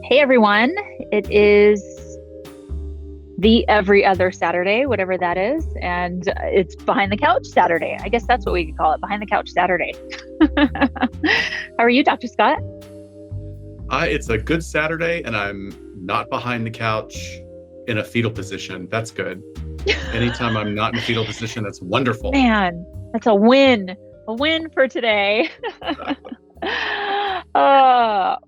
Hey everyone, it is the every other Saturday, whatever that is, and it's Behind the Couch Saturday. I guess that's what we could call it, Behind the Couch Saturday. How are you, Dr. Scott? It's a good Saturday, and I'm not behind the couch in a fetal position. That's good. Anytime I'm not in a fetal position, that's wonderful. Man, that's a win for today.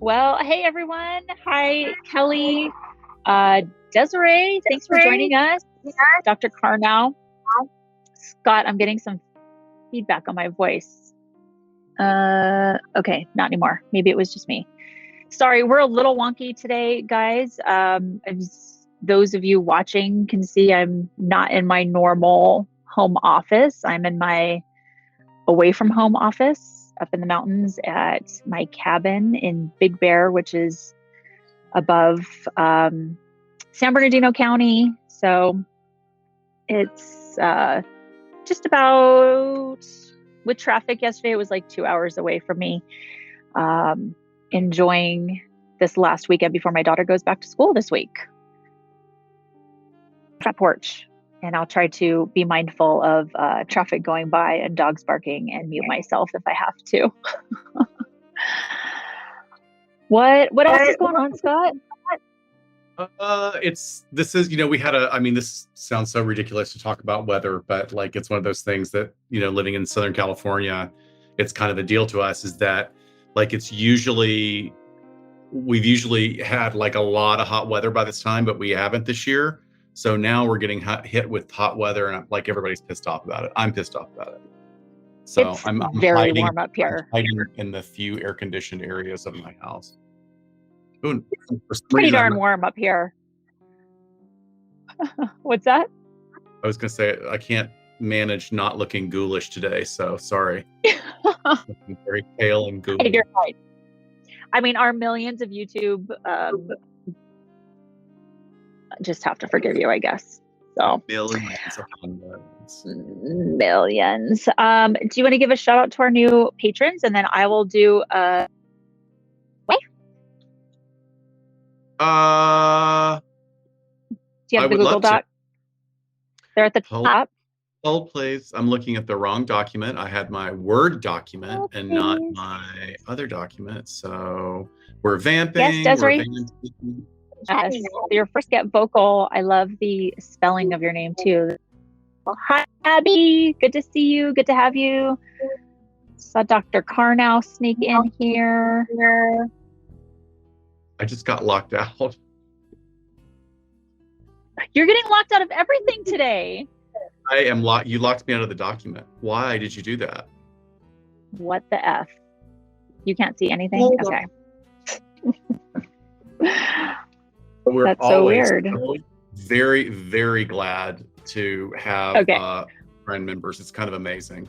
Well, hey everyone. Hi, Kelly, Desiree. Thanks for joining us. Dr. Carnow. Scott, I'm getting some feedback on my voice. Okay, not anymore. Maybe it was just me. Sorry, we're a little wonky today, guys. As those of you watching can see, I'm not in my normal home office. I'm in my away from home office up in the mountains at my cabin in Big Bear, which is above San Bernardino County. So it's just about, with traffic yesterday, it was like 2 hours away from me. Enjoying this last weekend before my daughter goes back to school this week. Front porch. And I'll try to be mindful of traffic going by and dogs barking and mute myself if I have to. What else is going on, Scott? This sounds so ridiculous to talk about weather, but like it's one of those things that, living in Southern California, it's kind of a deal to us, is that like we've usually had like a lot of hot weather by this time, but we haven't this year. So now we're getting hit with hot weather, and like everybody's pissed off about it. I'm pissed off about it. So it's I'm very warm up here. I'm hiding in the few air-conditioned areas of my house. Ooh, pretty darn warm up here. What's that? I was going to say, I can't manage not looking ghoulish today, so sorry. Looking very pale and ghoulish. Hey, you're right. I mean, our millions of YouTube just have to forgive you, I guess. So Millions upon millions. Millions. Do you want to give a shout out to our new patrons, and then I will do wait. Do you have the Google Doc? They're at the top. Hold, please. I'm looking at the wrong document. I had my Word document and not my other document. So we're vamping. Yes, Desiree. Yes. Your first get vocal. I love the spelling of your name too. Well, hi, Abby. Good to see you. Good to have you. Saw Dr. Carnow sneak in here. I just got locked out. You're getting locked out of everything today. I am locked. You locked me out of the document. Why did you do that? What the F? You can't see anything? Okay. That's so weird. Very, very glad to have friend members. It's kind of amazing.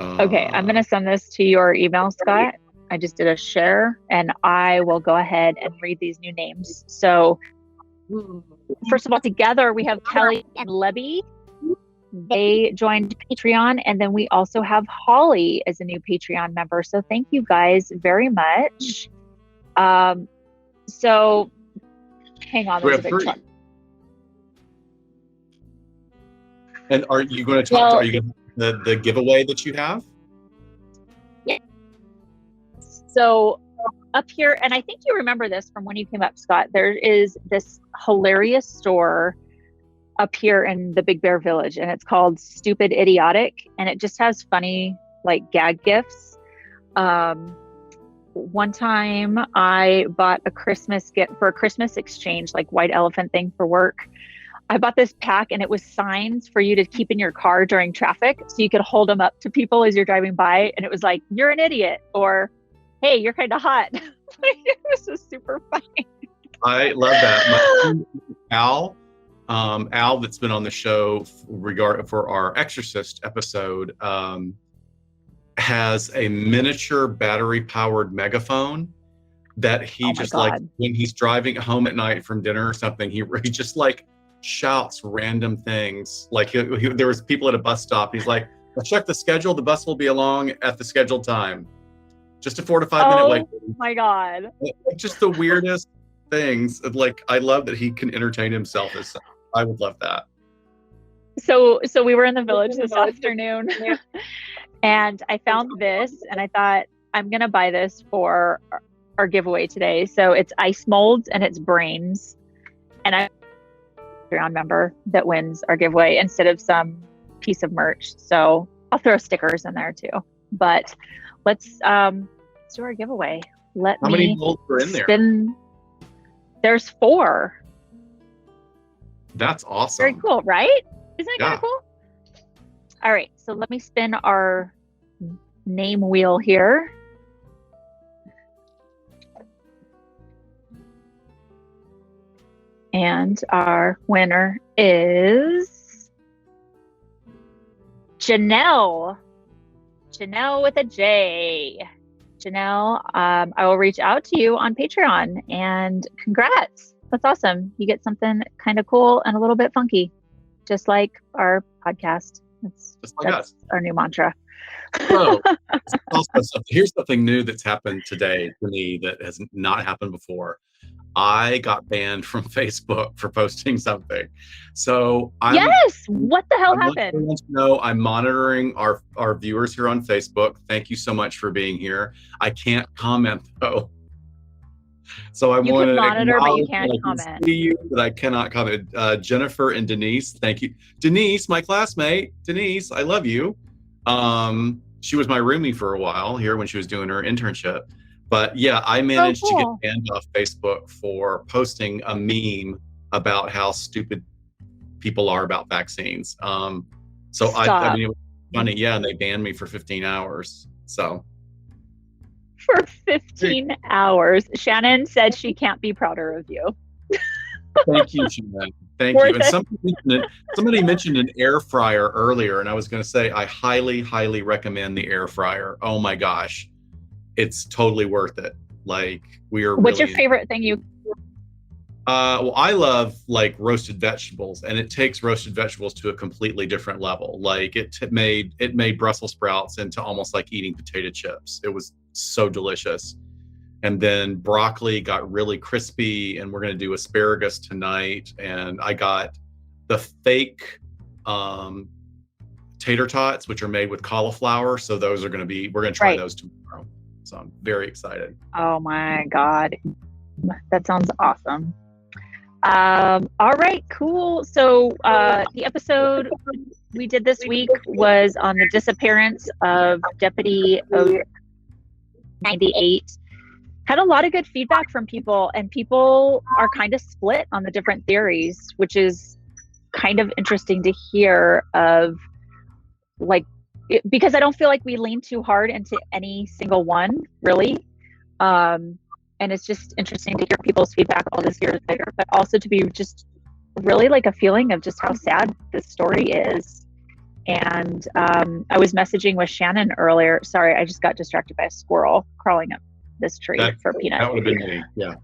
Okay, I'm going to send this to your email, Scott. I just did a share, and I will go ahead and read these new names. So, first of all, together we have Kelly and Lebby. They joined Patreon, and then we also have Holly as a new Patreon member. So thank you guys very much. So hang on, there's a big truck. And are you going to talk? Are you going to the giveaway that you have? Yeah. So up here, and I think you remember this from when you came up, Scott. There is this hilarious store up here in the Big Bear Village, and it's called Stupid Idiotic, and it just has funny like gag gifts. One time I bought a Christmas gift for a Christmas exchange, like white elephant thing for work. I bought this pack, and it was signs for you to keep in your car during traffic, so you could hold them up to people as you're driving by, and it was like, "You're an idiot," or "Hey, you're kind of hot." It was just super funny. I love that. Al, that's been on the show for our Exorcist episode, has a miniature battery-powered megaphone that he when he's driving home at night from dinner or something, he just like shouts random things. Like there was people at a bus stop. He's like, "Check the schedule. The bus will be along at the scheduled time." Just a 4 to 5 minute wait. Oh my God. Just the weirdest things. Like, I love that he can entertain himself. I would love that. So we were in the village this afternoon and I found this and I thought, I'm going to buy this for our giveaway today. So it's ice molds and it's brains. And I'm a Patreon member that wins our giveaway instead of some piece of merch. So I'll throw stickers in there too. But let's do our giveaway. How many molds are in there? There's 4. That's awesome. Very cool, right? Isn't it kind of cool? All right, so let me spin our name wheel here. And our winner is Janelle. Janelle with a J. Janelle, I will reach out to you on Patreon and congrats. That's awesome. You get something kind of cool and a little bit funky, just like our podcast. That's our new mantra. So, here's something new that's happened today to me that has not happened before. I got banned from Facebook for posting something. So what the hell happened? No, I'm monitoring our viewers here on Facebook. Thank you so much for being here. I can't comment though. So I want to monitor, but you can't comment. See you, but I cannot comment. Jennifer and Denise, thank you. Denise, my classmate. Denise, I love you. She was my roomie for a while here when she was doing her internship. But yeah, I managed to get banned off Facebook for posting a meme about how stupid people are about vaccines. So I mean, it was funny. Yeah, and they banned me for 15 hours. So. For 15 hours. Shannon said she can't be prouder of you. Thank you, Shannon. Thank you. And somebody mentioned an air fryer earlier, and I was going to say I highly, highly recommend the air fryer. Oh my gosh. It's totally worth it. Like, What's your favorite thing you? Well, I love like roasted vegetables, and it takes roasted vegetables to a completely different level. Like it made Brussels sprouts into almost like eating potato chips. It was so delicious. And then broccoli got really crispy, and we're going to do asparagus tonight. And I got the fake tater tots, which are made with cauliflower. So we're going to try those tomorrow. So I'm very excited. Oh my God. That sounds awesome. All right, cool. So the episode we did this week was on the disappearance of Deputy Oj 98. Had a lot of good feedback from people, and people are kind of split on the different theories, which is kind of interesting to hear because I don't feel like we lean too hard into any single one, really. And it's just interesting to hear people's feedback all this year later, but also to be just really like a feeling of just how sad this story is. And I was messaging with Shannon earlier. Sorry, I just got distracted by a squirrel crawling up this tree for Peanut. That would have been me, yeah.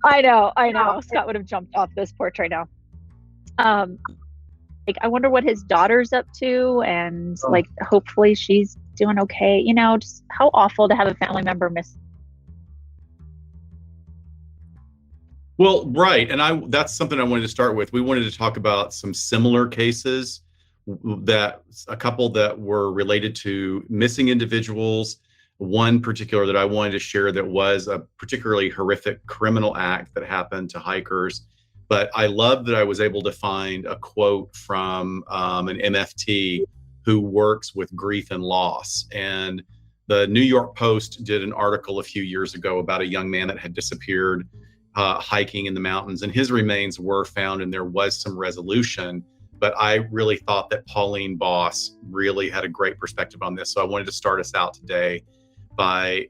I know. Scott would have jumped off this porch right now. I wonder what his daughter's up to, and hopefully she's doing okay. You know, just how awful to have a family member miss. Well, right. And that's something I wanted to start with. We wanted to talk about some similar cases, that a couple that were related to missing individuals. One particular that I wanted to share that was a particularly horrific criminal act that happened to hikers. But I love that I was able to find a quote from an MFT who works with grief and loss. And the New York Post did an article a few years ago about a young man that had disappeared hiking in the mountains, and his remains were found, and there was some resolution. But I really thought that Pauline Boss really had a great perspective on this. So I wanted to start us out today by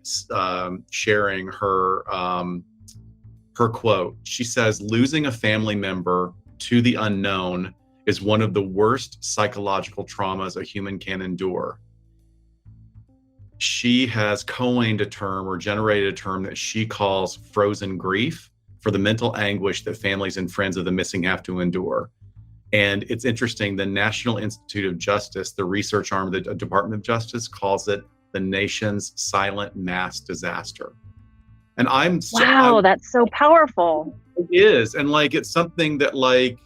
sharing her quote. She says, "Losing a family member to the unknown is one of the worst psychological traumas a human can endure." She has coined a term or generated a term that she calls frozen grief for the mental anguish that families and friends of the missing have to endure. And it's interesting, the National Institute of Justice, the research arm of the Department of Justice, calls it the nation's silent mass disaster. And that's so powerful. It is. And like, it's something that like,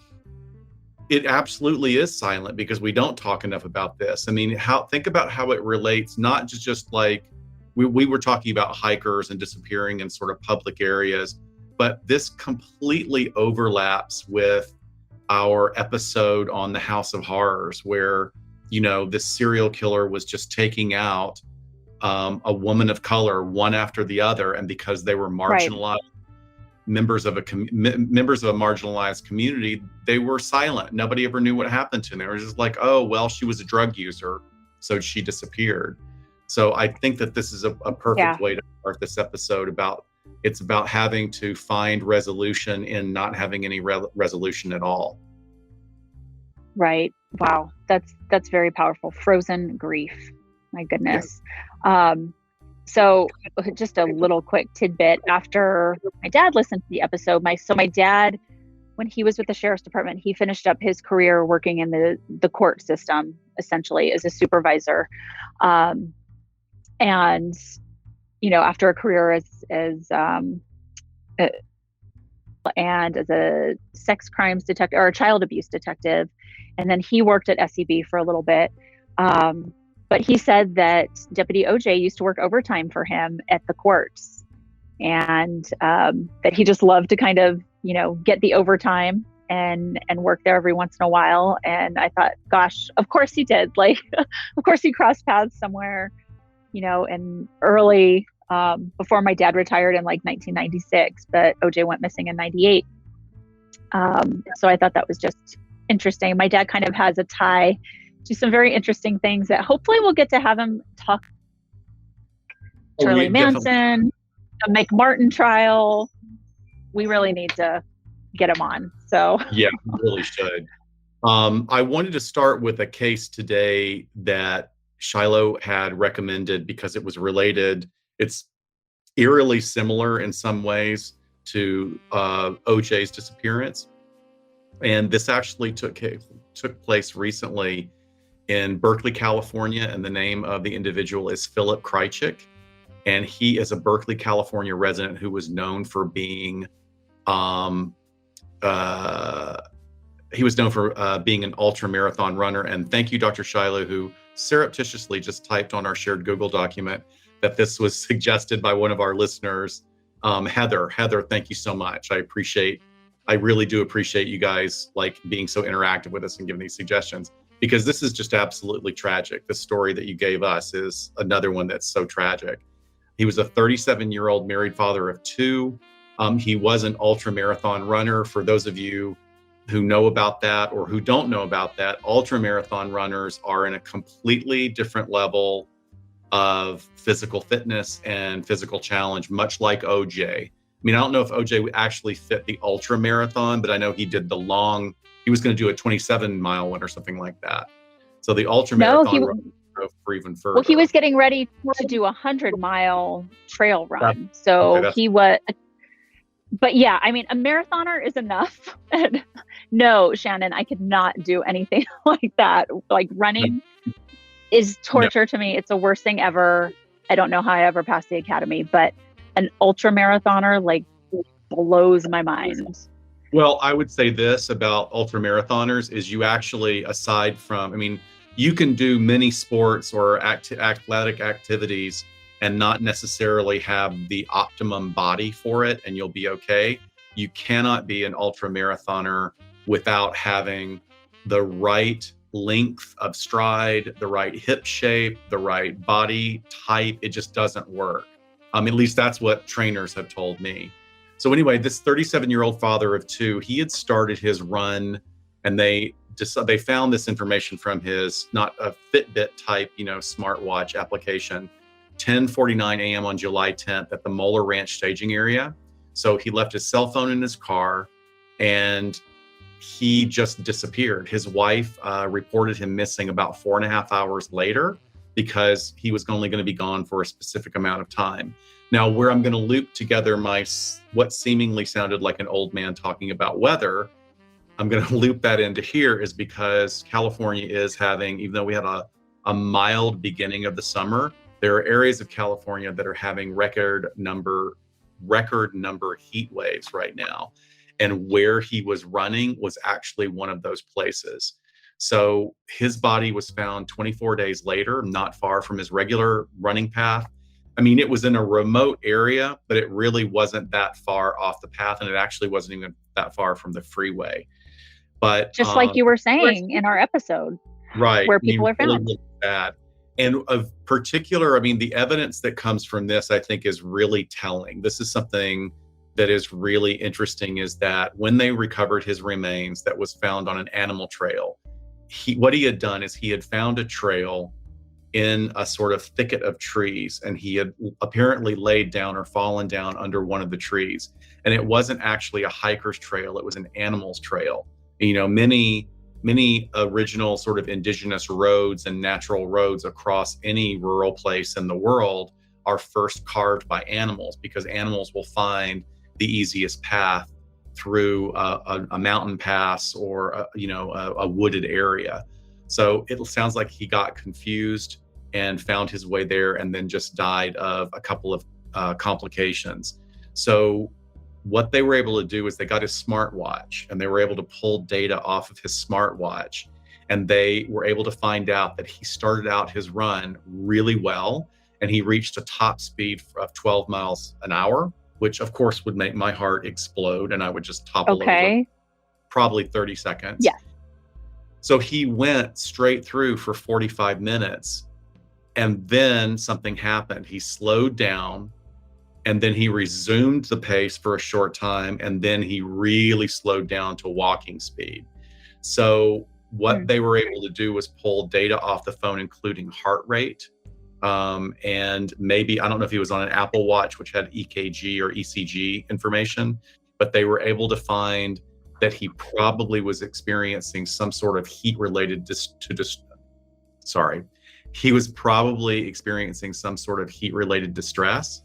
it absolutely is silent because we don't talk enough about this. I mean, think about how it relates, not just like we were talking about hikers and disappearing in sort of public areas, but this completely overlaps with our episode on the House of Horrors, where, you know, this serial killer was just taking out a woman of color one after the other, and because they were marginalized, members of a marginalized community, they were silent. Nobody ever knew what happened to them. They were just like, oh, well, she was a drug user, so she disappeared. So I think that this is a perfect way to start this episode. It's about having to find resolution in not having any resolution at all. Right. Wow. That's very powerful. Frozen grief. My goodness. So just a little quick tidbit. After my dad listened to the episode, my dad, when he was with the sheriff's department, he finished up his career working in the court system, essentially as a supervisor. And, you know, after a career and as a sex crimes detective or a child abuse detective, and then he worked at SEB for a little bit. But he said that Deputy Aujay used to work overtime for him at the courts, and that he just loved to kind of, you know, get the overtime and work there every once in a while. And I thought, gosh, of course he did. Like, of course he crossed paths somewhere, you know, and early before my dad retired in like 1996, but Aujay went missing in 98. So I thought that was just interesting. My dad kind of has a tie to some very interesting things that hopefully we'll get to have him talk. Shirley Manson, the McMartin trial. We really need to get him on. So yeah, we really should. I wanted to start with a case today that Shiloh had recommended because it was related. It's eerily similar in some ways to Aujay's disappearance. And this actually took place recently in Berkeley, California, and the name of the individual is Philip Krychek. And he is a Berkeley, California resident who was known for being, being an ultra marathon runner. And thank you, Dr. Shiloh, who surreptitiously just typed on our shared Google document that this was suggested by one of our listeners, Heather. Heather, thank you so much. I really do appreciate you guys like being so interactive with us and giving these suggestions, because this is just absolutely tragic. The story that you gave us is another one that's so tragic. He was a 37-year-old married father of two. He was an ultra marathon runner. For those of you who know about that or who don't know about that, ultra marathon runners are in a completely different level of physical fitness and physical challenge, much like Aujay. I mean, I don't know if Aujay actually fit the ultra marathon, but I know he did he was going to do a 27-mile one or something like that. So the ultra marathon run drove for even further. Well, he was getting ready to do a 100-mile trail run. But yeah, I mean, a marathoner is enough. And no, Shannon, I could not do anything like that. Like running is torture to me. It's the worst thing ever. I don't know how I ever passed the academy, but an ultra marathoner like blows my mind. Well, I would say this about ultra marathoners is you actually, aside from, I mean, you can do many sports or athletic activities and not necessarily have the optimum body for it, and you'll be okay. You cannot be an ultra marathoner without having the right length of stride, the right hip shape, the right body type. It just doesn't work. At least that's what trainers have told me. So anyway, this 37-year-old father of two, he had started his run, and they found this information from his, not a Fitbit type, smartwatch application, 10:49 a.m. on July 10th at the Moeller Ranch staging area. So he left his cell phone in his car, and he just disappeared. His wife reported him missing about 4.5 hours later because he was only going to be gone for a specific amount of time. Now, where I'm going to loop together what seemingly sounded like an old man talking about weather, I'm going to loop that into here is because California is having, even though we had a mild beginning of the summer, there are areas of California that are having record number heat waves right now. And where he was running was actually one of those places. So his body was found 24 days later, not far from his regular running path. I mean, it was in a remote area, but it really wasn't that far off the path. And it actually wasn't even that far from the freeway. But just like you were saying in our episode, right, where people are found. Really, really bad. And of particular, I mean, the evidence that comes from this, I think, is really telling. This is something that is really interesting, is that when they recovered his remains that was found on an animal trail, what he had done is he had found a trail in a sort of thicket of trees, and he had apparently laid down or fallen down under one of the trees. And it wasn't actually a hiker's trail, it was an animal's trail. You know, many original sort of indigenous roads and natural roads across any rural place in the world are first carved by animals, because animals will find the easiest path through a mountain pass or a wooded area. So it sounds like he got confused and found his way there, and then just died of a couple of complications. So what they were able to do is they got his smartwatch, and they were able to pull data off of his smartwatch, and they were able to find out that he started out his run really well, and he reached a top speed of 12 miles an hour, which of course would make my heart explode, and I would just topple over probably 30 seconds. Yeah. So he went straight through for 45 minutes, and then something happened. He slowed down, and then he resumed the pace for a short time, and then he really slowed down to walking speed. So what they were able to do was pull data off the phone, including heart rate, and maybe, I don't know if he was on an Apple Watch, which had EKG or ECG information, but they were able to find that he probably was experiencing some sort of heat-related he was probably experiencing some sort of heat-related distress,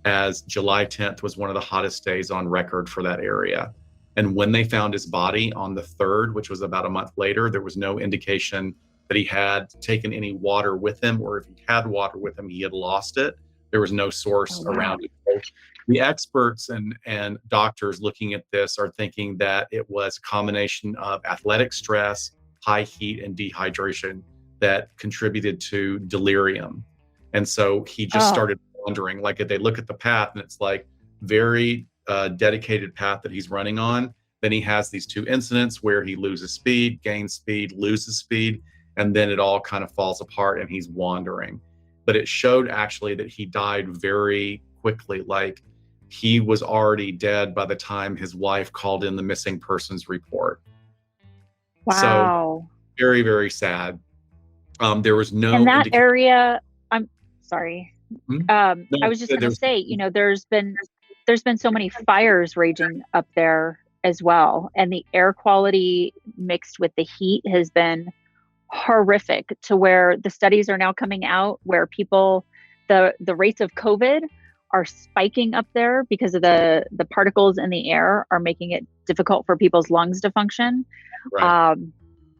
as July 10th was one of the hottest days on record for that area. And when they found his body on the 3rd, which was about a month later, there was no indication that he had taken any water with him, or if he had water with him, he had lost it. There was no source around it. So the experts and doctors looking at this are thinking that it was a combination of athletic stress, high heat, and dehydration that contributed to delirium. And so he just started wandering. Like, if they look at the path, and it's like very dedicated path that he's running on, then he has these two incidents where he loses speed, gains speed, loses speed, and then it all kind of falls apart and he's wandering. But it showed actually that he died very quickly. Like, he was already dead by the time his wife called in the missing persons report. Wow. So very, very sad. There was no in that area. I'm sorry. No, I was just going to say, there's been so many fires raging up there as well, and the air quality mixed with the heat has been horrific, to where the studies are now coming out where the rates of COVID are spiking up there because of the particles in the air are making it difficult for people's lungs to function. Right.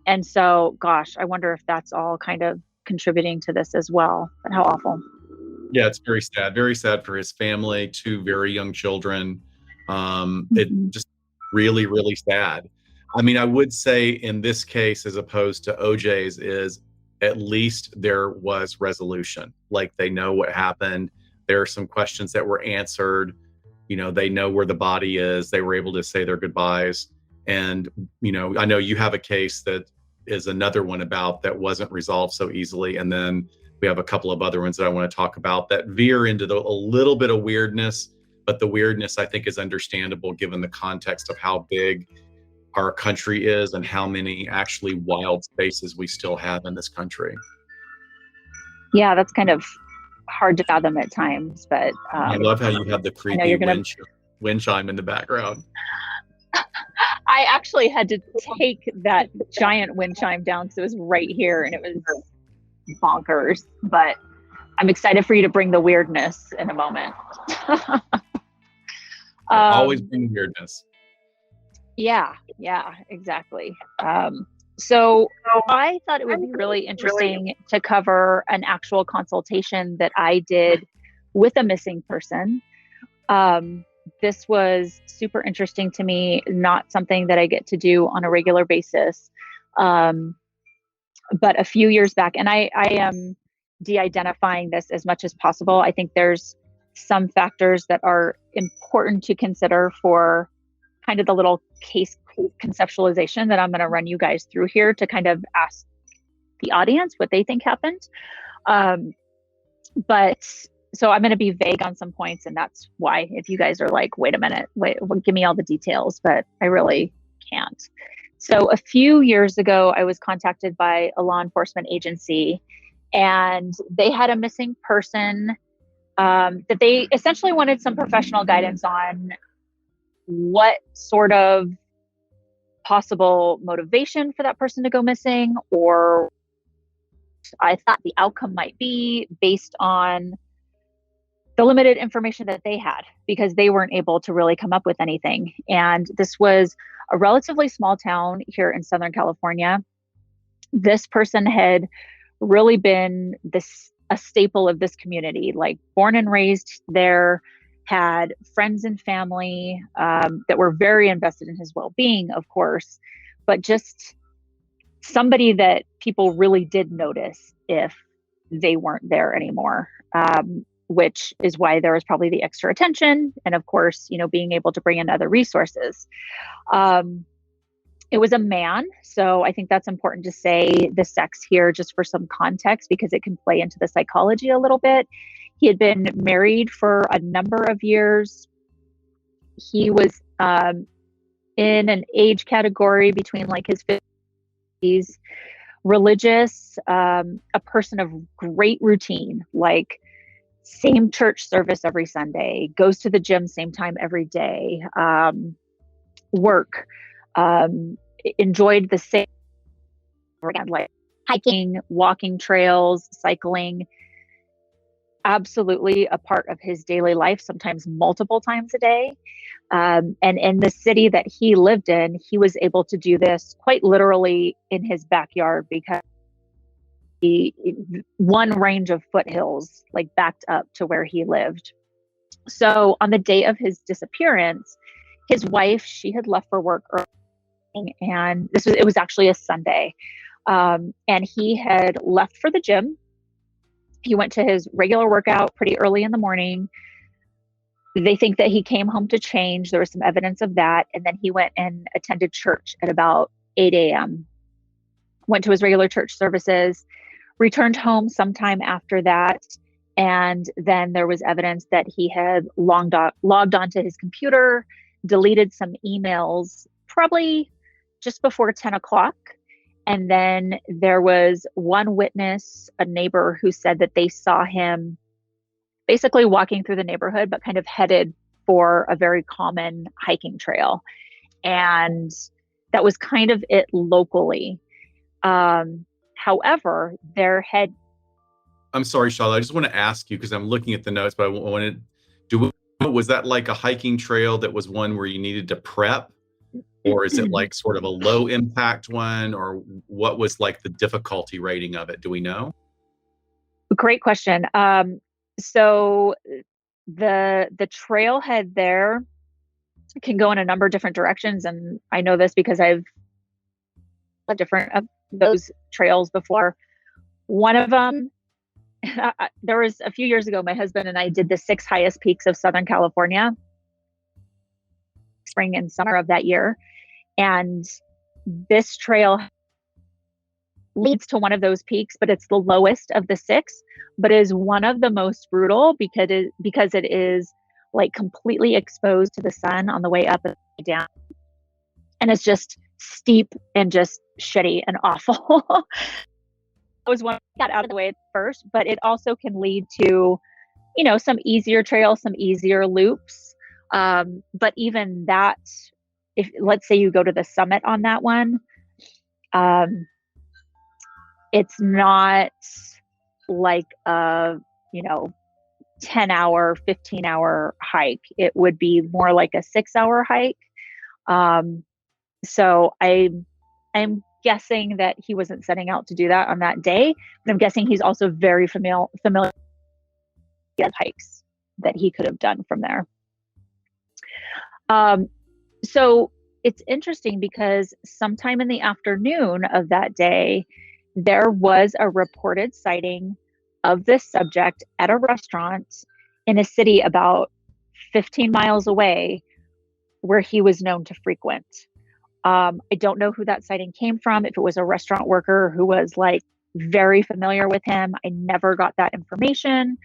And so, gosh, I wonder if that's all kind of contributing to this as well. But how awful. Yeah, it's very sad for his family, 2 very young children. It just really, really sad. I mean, I would say in this case, as opposed to OJ's, is at least there was resolution. Like, they know what happened. There are some questions that were answered. They know where the body is. They were able to say their goodbyes. And, I know you have a case that is another one about that wasn't resolved so easily. And then we have a couple of other ones that I want to talk about that veer into a little bit of weirdness, but the weirdness, I think, is understandable given the context of how big our country is and how many actually wild spaces we still have in this country. Yeah, that's kind of hard to fathom at times, but I love how you have the creepy wind chime in the background. I actually had to take that giant wind chime down because it was right here and it was bonkers, but I'm excited for you to bring the weirdness in a moment. Always bring weirdness. Yeah, exactly. So I thought it would be really interesting to cover an actual consultation that I did with a missing person. This was super interesting to me, not something that I get to do on a regular basis. But a few years back, and I am de-identifying this as much as possible. I think there's some factors that are important to consider for kind of the little case conceptualization that I'm going to run you guys through here to kind of ask the audience what they think happened. But so I'm going to be vague on some points, and that's why, if you guys are like, wait a minute, give me all the details, but I really can't. So a few years ago, I was contacted by a law enforcement agency, and they had a missing person that they essentially wanted some professional guidance on what sort of possible motivation for that person to go missing, or I thought the outcome might be based on the limited information that they had, because they weren't able to really come up with anything. And this was a relatively small town here in Southern California. This person had really been a staple of this community, like born and raised there, had friends and family that were very invested in his well-being, of course, but just somebody that people really did notice if they weren't there anymore, which is why there was probably the extra attention. And of course, being able to bring in other resources. It was a man. So I think that's important to say the sex here, just for some context, because it can play into the psychology a little bit. He had been married for a number of years. He was in an age category between like his 50s, religious, a person of great routine, like same church service every Sunday, goes to the gym same time every day, work, enjoyed the same, like hiking, walking trails, cycling, absolutely a part of his daily life, sometimes multiple times a day. And in the city that he lived in, he was able to do this quite literally in his backyard, because one range of foothills like backed up to where he lived. So on the day of his disappearance, his wife, she had left for work early, and it was actually a Sunday. And he had left for the gym. He went to his regular workout pretty early in the morning. They think that he came home to change. There was some evidence of that. And then he went and attended church at about 8 a.m., went to his regular church services, returned home sometime after that. And then there was evidence that he had logged onto his computer, deleted some emails, probably just before 10 o'clock. And then there was one witness, a neighbor, who said that they saw him basically walking through the neighborhood, but kind of headed for a very common hiking trail. And that was kind of it locally. However, I'm sorry, Shiloh, I just want to ask you, because I'm looking at the notes, but was that like a hiking trail that was one where you needed to prep? Or is it like sort of a low impact one? Or what was like the difficulty rating of it? Do we know? Great question. So the trailhead there can go in a number of different directions. And I know this because I've different of those trails before. One of them, there was a few years ago, my husband and I did the 6 highest peaks of Southern California, spring and summer of that year. And this trail leads to one of those peaks, but it's the lowest of the 6, but is one of the most brutal because it is like completely exposed to the sun on the way up and down. And it's just steep and just shitty and awful. That was one that got out of the way at first, but it also can lead to, some easier trails, some easier loops. But even that, if let's say you go to the summit on that one, it's not like a, 10-hour, 15-hour hike. It would be more like a 6-hour hike. So I'm guessing that he wasn't setting out to do that on that day. But I'm guessing he's also very familiar with hikes that he could have done from there. So it's interesting because sometime in the afternoon of that day, there was a reported sighting of this subject at a restaurant in a city about 15 miles away where he was known to frequent. I don't know who that sighting came from, if it was a restaurant worker who was like very familiar with him. I never got that information.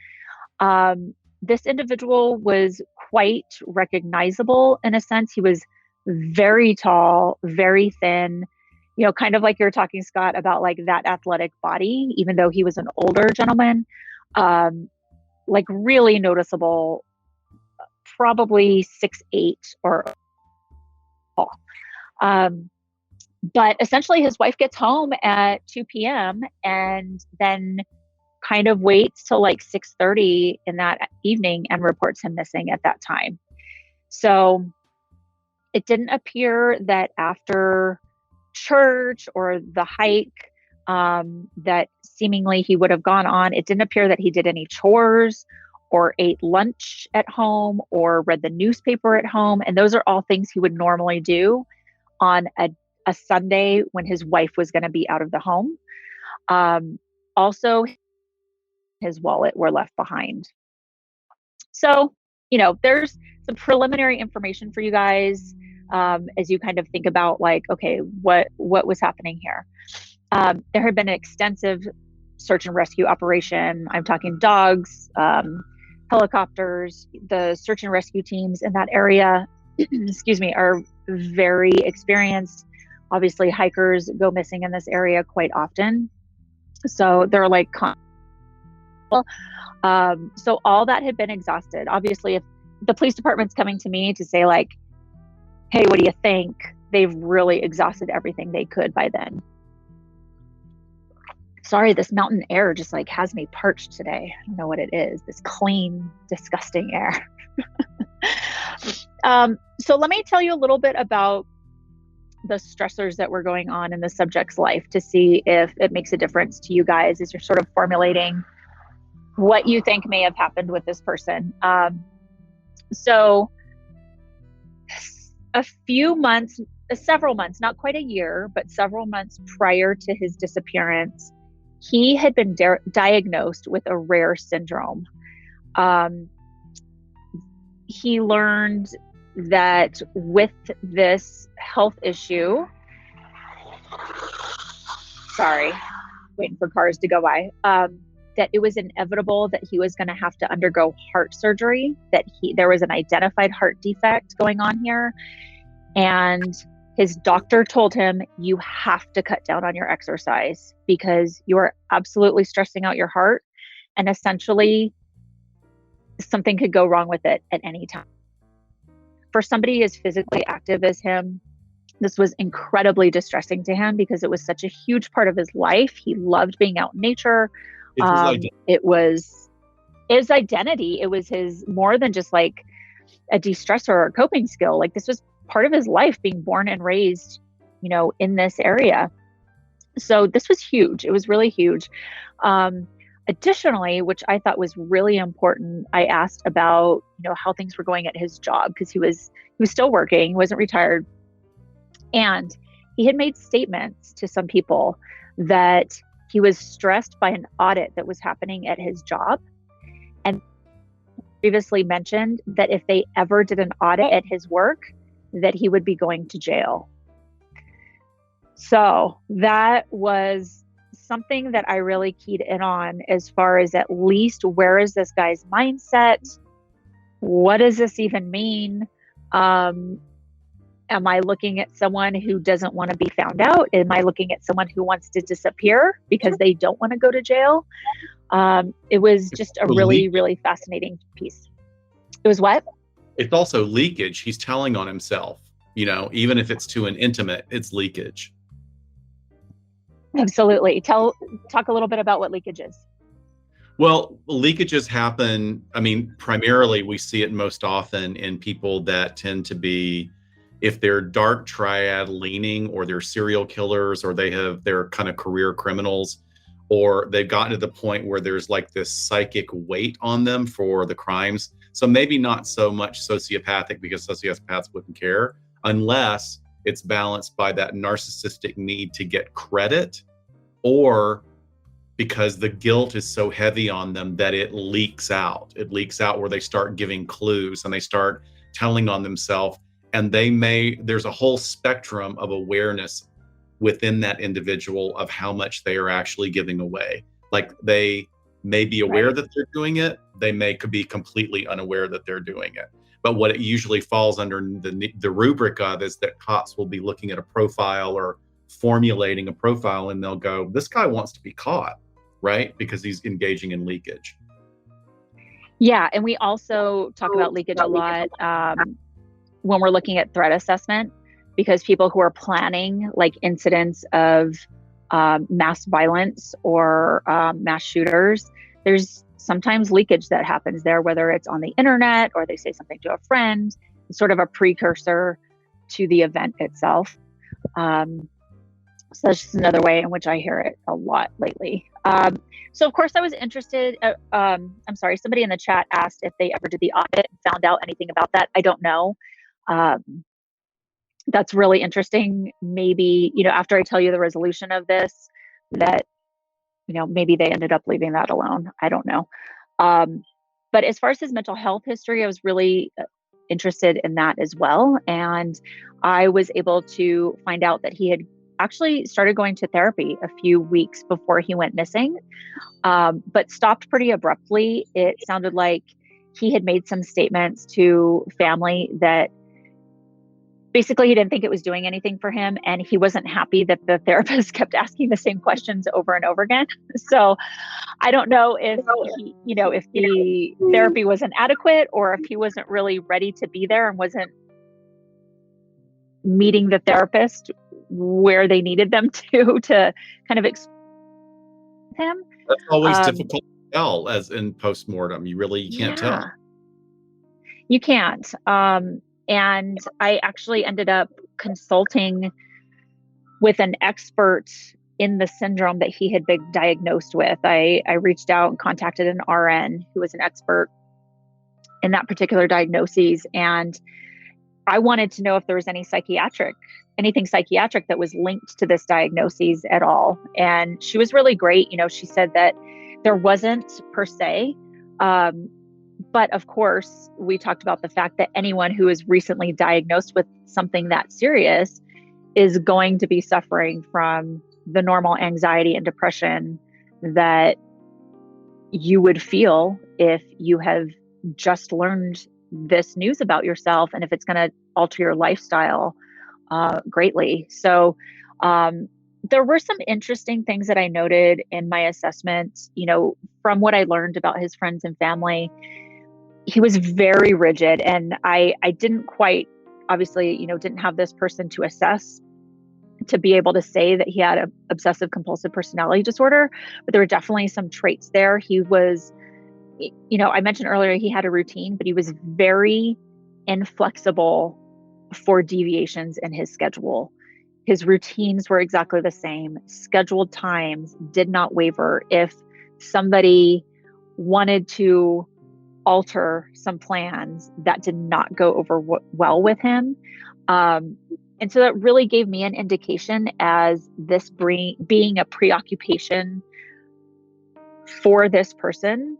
This individual was quite recognizable in a sense. He was very tall, very thin, you know, kind of like you're talking, Scott, about like that athletic body, even though he was an older gentleman, like really noticeable, probably 6'8" or tall. But essentially his wife gets home at 2 p.m. and then kind of waits till like 6:30 in that evening and reports him missing at that time. So it didn't appear that after church or the hike that seemingly he would have gone on, it didn't appear that he did any chores or ate lunch at home or read the newspaper at home. And those are all things he would normally do on a Sunday when his wife was going to be out of the home. Also, his wallet were left behind. So, you know, there's some preliminary information for you guys as you kind of think about like, okay, what was happening here? There had been an extensive search and rescue operation. I'm talking dogs, helicopters. The search and rescue teams in that area, excuse me, are very experienced. Obviously, hikers go missing in this area quite often. So they're like, so all that had been exhausted. Obviously, if the police department's coming to me to say like, hey, what do you think? They've really exhausted everything they could by then. Sorry, this mountain air just like has me parched today. I don't know what it is. This clean, disgusting air. So let me tell you a little bit about the stressors that were going on in the subject's life to see if it makes a difference to you guys as you're sort of formulating what you think may have happened with this person. So a few months, several months, not quite a year, but several months prior to his disappearance, he had been diagnosed with a rare syndrome. He learned that with this health issue, sorry, waiting for cars to go by, that it was inevitable that he was going to have to undergo heart surgery, that there was an identified heart defect going on here. And his doctor told him, you have to cut down on your exercise because you are absolutely stressing out your heart. And essentially, something could go wrong with it at any time. For somebody as physically active as him, this was incredibly distressing to him because it was such a huge part of his life. He loved being out in nature. It was his identity. It was his more than just like a de-stressor or a coping skill. Like this was part of his life, being born and raised, you know, in this area. So this was huge. It was really huge. Additionally, which I thought was really important, I asked about, you know, how things were going at his job because he was still working, he wasn't retired. And he had made statements to some people that he was stressed by an audit that was happening at his job. And previously mentioned that if they ever did an audit at his work, that he would be going to jail. So that was something that I really keyed in on as far as at least where is this guy's mindset? What does this even mean? Am I looking at someone who doesn't want to be found out? Am I looking at someone who wants to disappear because they don't want to go to jail? It was just a really, really fascinating piece. It was what? It's also leakage. He's telling on himself, you know, even if it's to an intimate, it's leakage. Absolutely. Talk a little bit about what leakage is. Well, leakages happen. I mean, primarily we see it most often in people that tend to be if they're dark triad leaning, or they're serial killers, or they're kind of career criminals, or they've gotten to the point where there's like this psychic weight on them for the crimes. So maybe not so much sociopathic, because sociopaths wouldn't care, unless it's balanced by that narcissistic need to get credit, or because the guilt is so heavy on them that it leaks out. It leaks out where they start giving clues and they start telling on themselves. And there's a whole spectrum of awareness within that individual of how much they are actually giving away. Like, they may be aware that they're doing it. They could be completely unaware that they're doing it. But what it usually falls under the rubric of is that cops will be looking at a profile or formulating a profile, and they'll go, this guy wants to be caught, right? Because he's engaging in leakage. Yeah. And we also talk about leakage a lot when we're looking at threat assessment, because people who are planning like incidents of mass violence or mass shooters, there's sometimes leakage that happens there, whether it's on the internet or they say something to a friend. It's sort of a precursor to the event itself. So that's just another way in which I hear it a lot lately. So of course I was interested, I'm sorry, somebody in the chat asked if they ever did the audit and found out anything about that. I don't know. That's really interesting. Maybe, after I tell you the resolution of this, that, maybe they ended up leaving that alone. I don't know. But as far as his mental health history, I was really interested in that as well. And I was able to find out that he had actually started going to therapy a few weeks before he went missing, but stopped pretty abruptly. It sounded like he had made some statements to family that basically he didn't think it was doing anything for him, and he wasn't happy that the therapist kept asking the same questions over and over again. So I don't know if if the therapy wasn't adequate, or if he wasn't really ready to be there and wasn't meeting the therapist where they needed them to kind of explain him. That's always difficult to tell, as in postmortem. You can't tell. You can't. And I actually ended up consulting with an expert in the syndrome that he had been diagnosed with. I reached out and contacted an RN who was an expert in that particular diagnosis. And I wanted to know if there was anything psychiatric that was linked to this diagnosis at all. And she was really great. She said that there wasn't per se, but of course, we talked about the fact that anyone who is recently diagnosed with something that serious is going to be suffering from the normal anxiety and depression that you would feel if you have just learned this news about yourself, and if it's going to alter your lifestyle greatly. So there were some interesting things that I noted in my assessment, from what I learned about his friends and family. He was very rigid, and I didn't quite, obviously, didn't have this person to assess to be able to say that he had an obsessive compulsive personality disorder, but there were definitely some traits there. He was, I mentioned earlier, he had a routine, but he was very inflexible for deviations in his schedule. His routines were exactly the same. Scheduled times did not waver. If somebody wanted to alter some plans, that did not go over well with him. And so that really gave me an indication as this being a preoccupation for this person,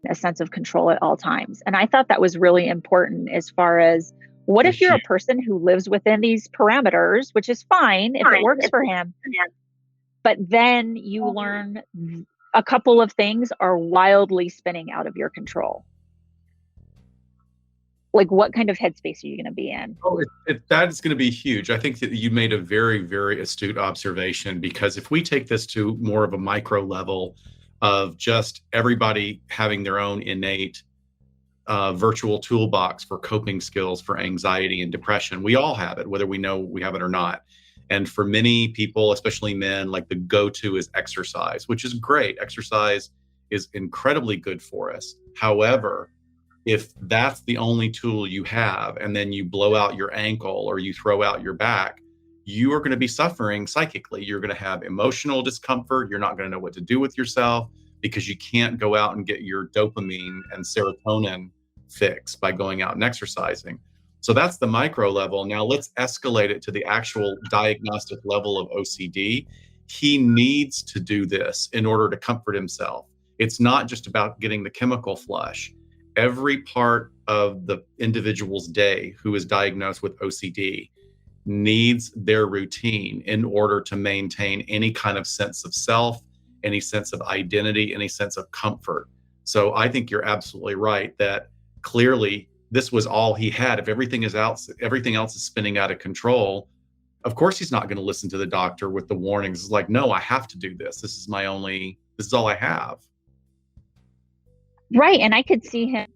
a sense of control at all times. And I thought that was really important, as far as, what if you're a person who lives within these parameters, which is fine if it works for him, but then you learn a couple of things are wildly spinning out of your control. Like, what kind of headspace are you going to be in? Oh, that is going to be huge. I think that you made a very, very astute observation, because if we take this to more of a micro level of just everybody having their own innate virtual toolbox for coping skills for anxiety and depression, we all have it, whether we know we have it or not. And for many people, especially men, like, the go-to is exercise, which is great. Exercise is incredibly good for us. However, if that's the only tool you have, and then you blow out your ankle or you throw out your back, you are going to be suffering psychically. You're going to have emotional discomfort. You're not going to know what to do with yourself because you can't go out and get your dopamine and serotonin fix by going out and exercising. So that's the micro level. Now let's escalate it to the actual diagnostic level of OCD. He needs to do this in order to comfort himself. It's not just about getting the chemical flush. Every part of the individual's day who is diagnosed with OCD needs their routine in order to maintain any kind of sense of self, any sense of identity, any sense of comfort. So I think you're absolutely right that clearly this was all he had. If everything else is spinning out of control, of course he's not going to listen to the doctor with the warnings. It's like, no, I have to do this. This is all I have. Right. And I could see him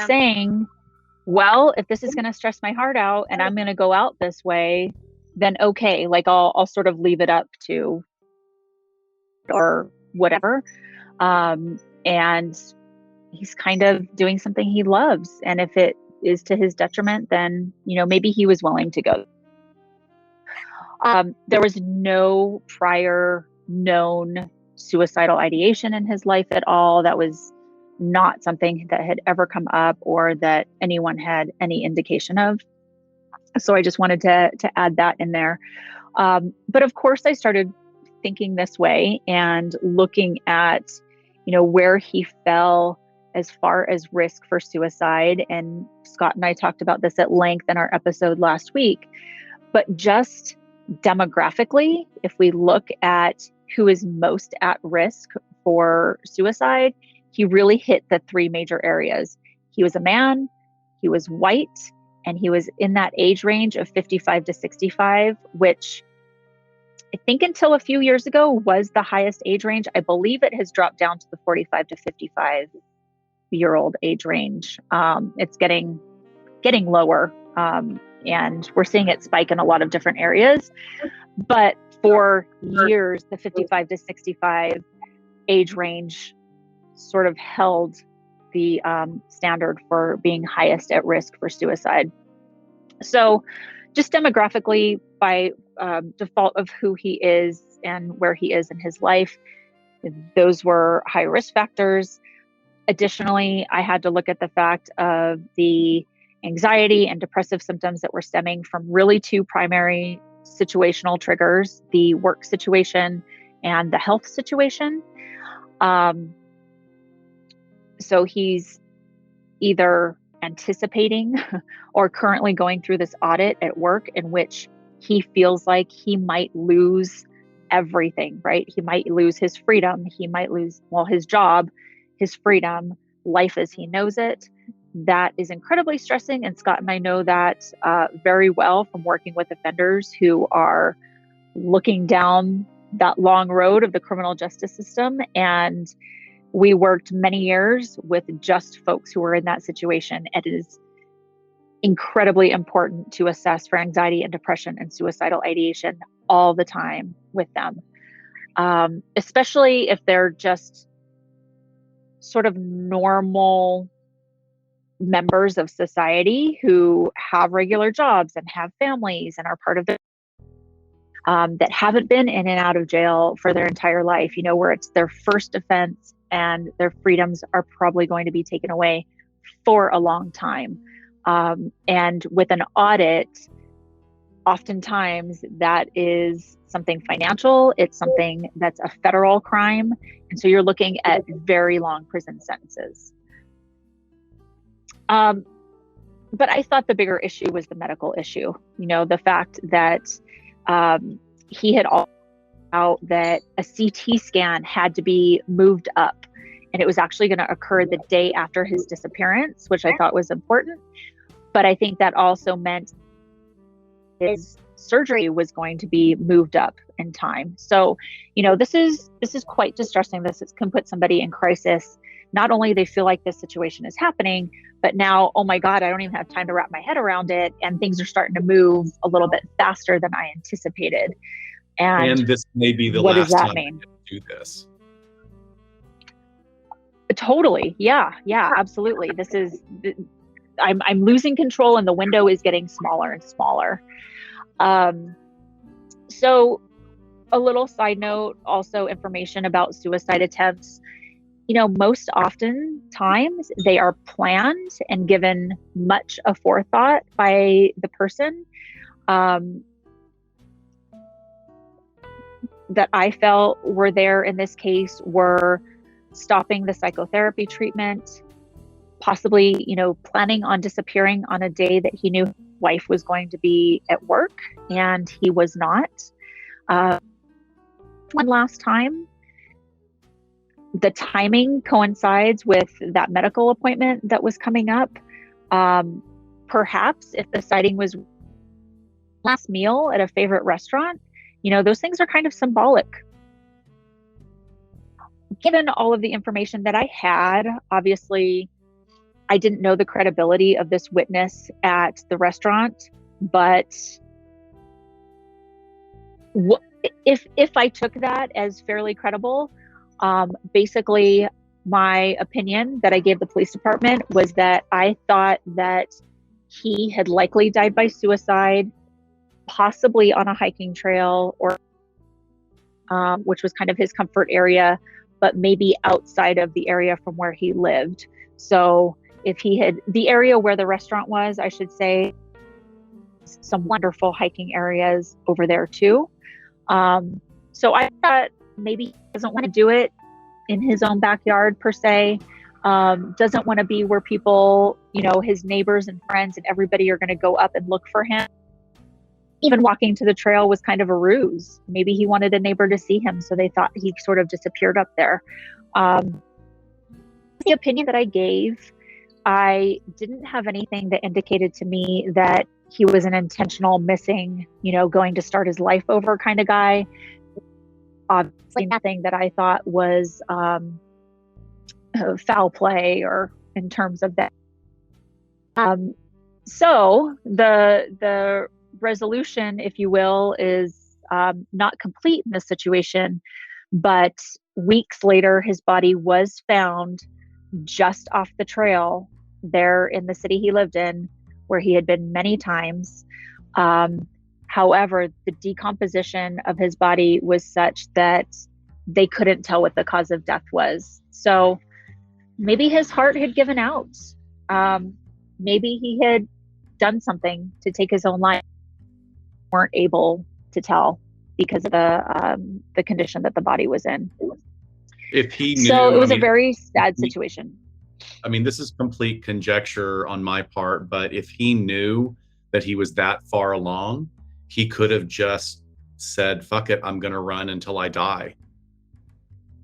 saying, well, if this is going to stress my heart out and I'm going to go out this way, then okay, like I'll sort of leave it up to or whatever. And he's kind of doing something he loves. And if it is to his detriment, then, maybe he was willing to go. There was no prior known suicidal ideation in his life at all. That was not something that had ever come up or that anyone had any indication of. So I just wanted to add that in there. But of course, I started thinking this way and looking at, where he fell as far as risk for suicide. And Scott and I talked about this at length in our episode last week. But just demographically, if we look at who is most at risk for suicide, he really hit the three major areas. He was a man, he was white, and he was in that age range of 55 to 65, which I think until a few years ago was the highest age range. I believe it has dropped down to the 45 to 55-year-old age range. It's getting lower, and we're seeing it spike in a lot of different areas. But for years, the 55 to 65 age range sort of held the standard for being highest at risk for suicide. So just demographically, by default of who he is and where he is in his life, those were high risk factors. Additionally, I had to look at the fact of the anxiety and depressive symptoms that were stemming from really two primary situational triggers, the work situation and the health situation. So he's either anticipating or currently going through this audit at work in which he feels like he might lose everything, right? He might lose his freedom. He might lose, his job, his freedom, life as he knows it. That is incredibly stressing. And Scott and I know that very well from working with offenders who are looking down that long road of the criminal justice system. And we worked many years with just folks who were in that situation. It is incredibly important to assess for anxiety and depression and suicidal ideation all the time with them, especially if they're just sort of normal members of society who have regular jobs and have families and are part of the that haven't been in and out of jail for their entire life, where it's their first offense and their freedoms are probably going to be taken away for a long time. And with an audit, oftentimes that is something financial. It's something that's a federal crime. And so you're looking at very long prison sentences. But I thought the bigger issue was the medical issue. The fact that he had all out that a CT scan had to be moved up, and it was actually going to occur the day after his disappearance, which I thought was important. But I think that also meant his surgery was going to be moved up in time. So, this is quite distressing. This can put somebody in crisis. Not only they feel like this situation is happening, but now, oh my God, I don't even have time to wrap my head around it. And things are starting to move a little bit faster than I anticipated. And this may be the what last does that time mean? I do this. Totally. Yeah, absolutely. I'm losing control and the window is getting smaller and smaller. So a little side note, also information about suicide attempts. Most often times they are planned and given much aforethought by the person. That I felt were there in this case were stopping the psychotherapy treatment, possibly, planning on disappearing on a day that he knew his wife was going to be at work and he was not. One last time, the timing coincides with that medical appointment that was coming up. Perhaps if the sighting was last meal at a favorite restaurant, those things are kind of symbolic. Given all of the information that I had, obviously, I didn't know the credibility of this witness at the restaurant, but if I took that as fairly credible, basically my opinion that I gave the police department was that I thought that he had likely died by suicide, possibly on a hiking trail, or which was kind of his comfort area, but maybe outside of the area from where he lived. So if he had, the area where the restaurant was, I should say, some wonderful hiking areas over there too. So I thought maybe he doesn't want to do it in his own backyard per se. Doesn't want to be where people, his neighbors and friends and everybody are going to go up and look for him. Even walking to the trail was kind of a ruse. Maybe he wanted a neighbor to see him, so they thought he sort of disappeared up there. The opinion that I gave, I didn't have anything that indicated to me that he was an intentional missing, going to start his life over kind of guy. Obviously nothing that I thought was foul play or in terms of that. So the resolution, if you will, is not complete in this situation, but weeks later, his body was found just off the trail there in the city he lived in, where he had been many times. However, the decomposition of his body was such that they couldn't tell what the cause of death was. So maybe his heart had given out. Maybe he had done something to take his own life. Weren't able to tell because of the condition that the body was in. If he knew, so it was a very sad situation. This is complete conjecture on my part, but if he knew that he was that far along, he could have just said, fuck it, I'm going to run until I die.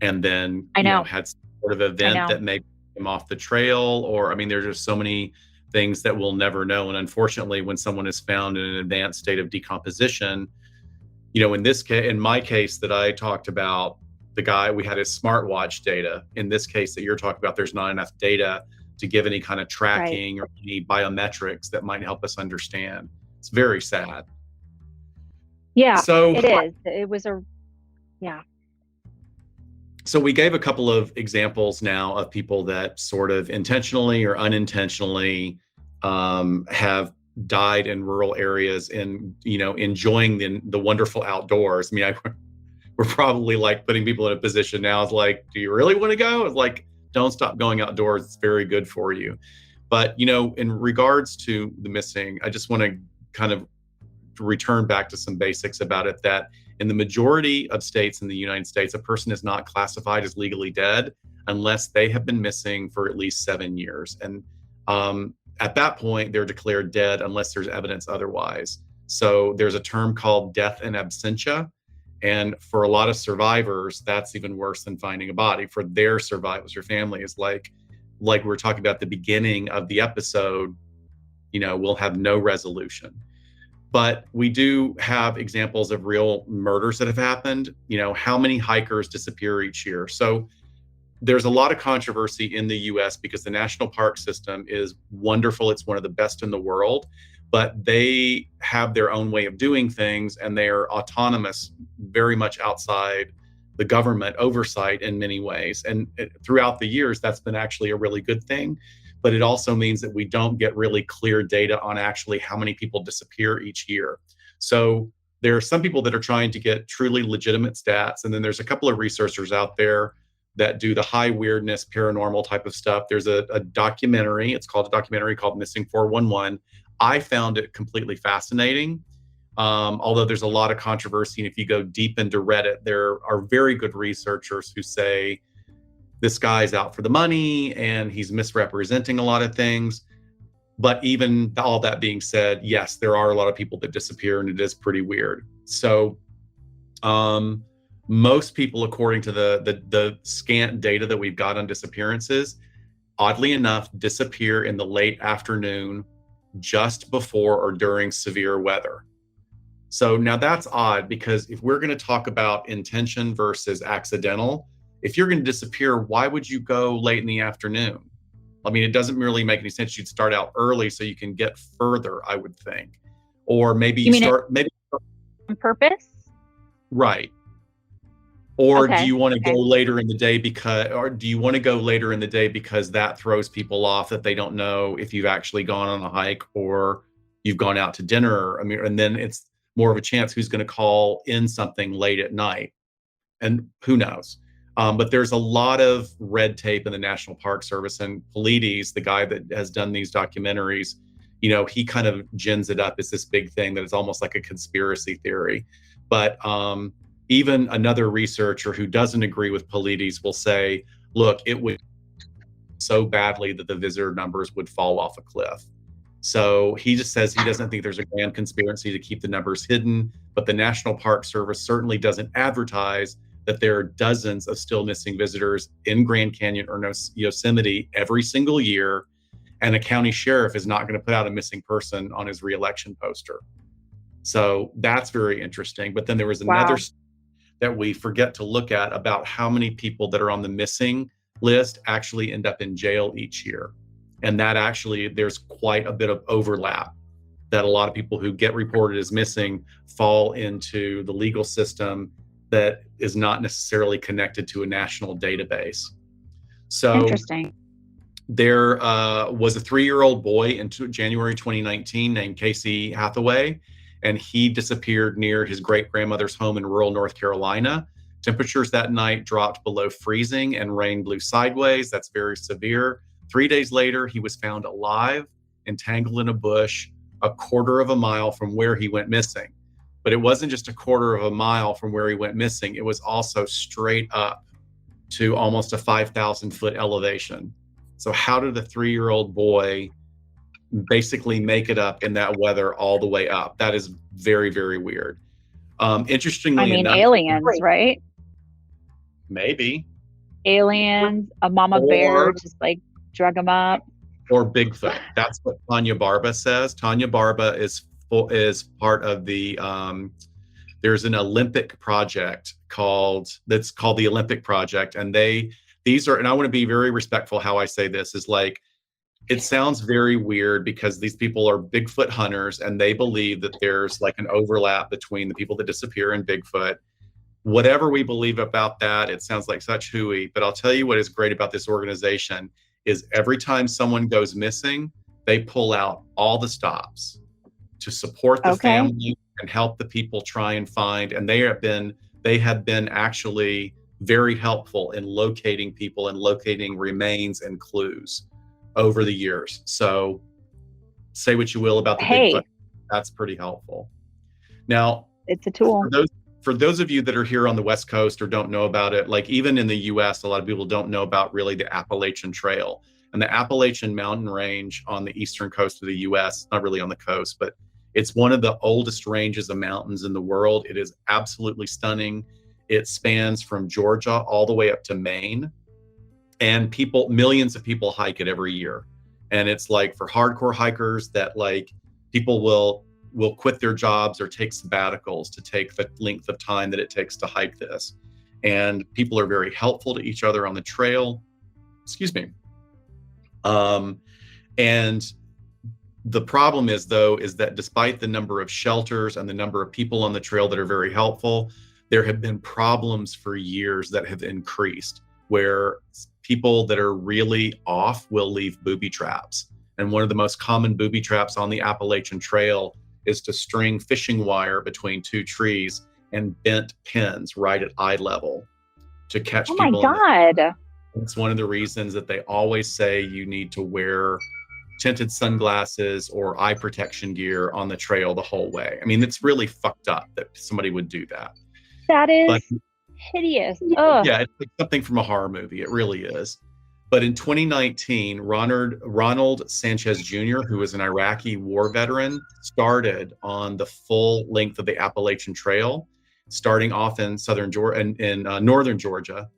And then, had some sort of event that made him off the trail, or, there's just so many things that we'll never know. And unfortunately, when someone is found in an advanced state of decomposition, in this case, in my case that I talked about, the guy, we had his smartwatch data. In this case that you're talking about, there's not enough data to give any kind of tracking or any biometrics that might help us understand. It's very sad. Yeah, so it is. It was So we gave a couple of examples now of people that sort of intentionally or unintentionally have died in rural areas and, enjoying the wonderful outdoors. We're probably like putting people in a position now. It's like, do you really want to go? It's like, don't stop going outdoors. It's very good for you. But, in regards to the missing, I just want to kind of return back to some basics about it, that in the majority of states in the United States, a person is not classified as legally dead unless they have been missing for at least 7 years. And at that point, they're declared dead unless there's evidence otherwise. So there's a term called death in absentia. And for a lot of survivors, that's even worse than finding a body. For their survivors or family, is like we were talking about at the beginning of the episode, we'll have no resolution. But we do have examples of real murders that have happened. How many hikers disappear each year? So there's a lot of controversy in the US because the national park system is wonderful. It's one of the best in the world, but they have their own way of doing things and they are autonomous, very much outside the government oversight in many ways. And throughout the years, that's been actually a really good thing. But it also means that we don't get really clear data on actually how many people disappear each year. So there are some people that are trying to get truly legitimate stats. And then there's a couple of researchers out there that do the high weirdness, paranormal type of stuff. There's a documentary, it's called a documentary called Missing 411. I found it completely fascinating. Although there's a lot of controversy. And if you go deep into Reddit, there are very good researchers who say this guy's out for the money and he's misrepresenting a lot of things. But even all that being said, yes, there are a lot of people that disappear and it is pretty weird. So most people, according to the scant data that we've got on disappearances, oddly enough, disappear in the late afternoon just before or during severe weather. So now that's odd, because if we're going to talk about intention versus accidental, if you're going to disappear, why would you go late in the afternoon? I mean, it doesn't really make any sense. You'd start out early so you can get further, I would think. Or maybe you start on purpose? Right. Or do you want to go later in the day because that throws people off, that they don't know if you've actually gone on a hike or you've gone out to dinner? I mean, and then it's more of a chance who's going to call in something late at night, and who knows. But there's a lot of red tape in the National Park Service, and Paulides, the guy that has done these documentaries, you know, he kind of gins it up as this big thing that is almost like a conspiracy theory. But even another researcher who doesn't agree with Paulides will say, look, it would so badly that the visitor numbers would fall off a cliff. So he just says he doesn't think there's a grand conspiracy to keep the numbers hidden, but the National Park Service certainly doesn't advertise that there are dozens of still missing visitors in Grand Canyon or Yosemite every single year, and a county sheriff is not going to put out a missing person on his reelection poster. So that's very interesting. But then there was another that we forget to look at about how many people that are on the missing list actually end up in jail each year. And that actually, there's quite a bit of overlap, that a lot of people who get reported as missing fall into the legal system that is not necessarily connected to a national database. So interesting. There was a 3-year-old boy in January 2019 named Casey Hathaway, and he disappeared near his great-grandmother's home in rural North Carolina. Temperatures that night dropped below freezing and rain blew sideways. That's very severe. 3 days later, he was found alive, entangled in a bush, a quarter of a mile from where he went missing. But it wasn't just a quarter of a mile from where he went missing. It was also straight up to almost a 5,000-foot elevation. So how did a 3-year-old boy basically make it up in that weather all the way up? That is very, very weird. Interestingly enough, aliens, right? Maybe. Aliens, a mama bear just like drug him up. Or Bigfoot. That's what Tanya Barba says. Tanya Barba is part of the, there's an Olympic project that's called the Olympic Project. And these are, and I want to be very respectful how I say this, is like, it sounds very weird because these people are Bigfoot hunters and they believe that there's like an overlap between the people that disappear and Bigfoot. Whatever we believe about that, it sounds like such hooey. But I'll tell you what is great about this organization is every time someone goes missing, they pull out all the stops to support the family and help the people try and find. And they have been actually very helpful in locating people and locating remains and clues over the years. So say what you will about the Bigfoot, that's pretty helpful. Now, it's a tool. For those of you that are here on the West Coast or don't know about it, like even in the US, a lot of people don't know about really the Appalachian Trail. And the Appalachian Mountain Range on the eastern coast of the US, not really on the coast, but it's one of the oldest ranges of mountains in the world. It is absolutely stunning. It spans from Georgia all the way up to Maine. And millions of people hike it every year. And it's like for hardcore hikers that like people will quit their jobs or take sabbaticals to take the length of time that it takes to hike this. And people are very helpful to each other on the trail. Excuse me. And the problem is that despite the number of shelters and the number of people on the trail that are very helpful, there have been problems for years that have increased, where people that are really off will leave booby traps. And one of the most common booby traps on the Appalachian Trail is to string fishing wire between two trees and bent pins right at eye level to catch people. Oh my God. It's one of the reasons that they always say you need to wear tinted sunglasses or eye protection gear on the trail the whole way. I mean, it's really fucked up that somebody would do that. That is hideous. Ugh. Yeah, it's like something from a horror movie. It really is. But in 2019, Ronald Sanchez Jr., who was an Iraqi war veteran, started on the full length of the Appalachian Trail, starting off in northern Georgia.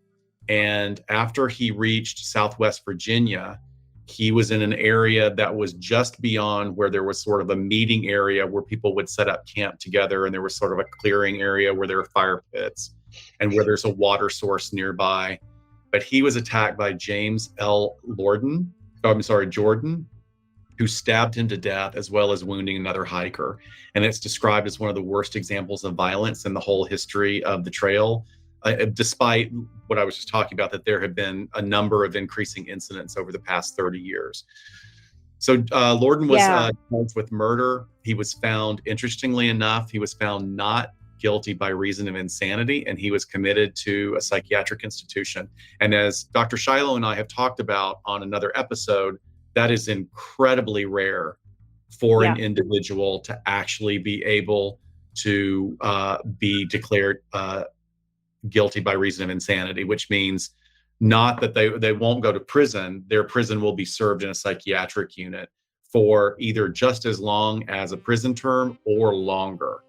And after he reached Southwest Virginia, he was in an area that was just beyond where there was sort of a meeting area where people would set up camp together, and there was sort of a clearing area where there were fire pits and where there's a water source nearby. But he was attacked by James L. Jordan, who stabbed him to death, as well as wounding another hiker. And it's described as one of the worst examples of violence in the whole history of the trail, despite what I was just talking about, that there have been a number of increasing incidents over the past 30 years. So Lorden was charged with murder. He was found, interestingly enough, he was found not guilty by reason of insanity, and he was committed to a psychiatric institution. And as Dr. Shiloh and I have talked about on another episode, that is incredibly rare for an individual to actually be able to be declared guilty by reason of insanity, which means not that they won't go to prison. Their prison will be served in a psychiatric unit for either just as long as a prison term or longer.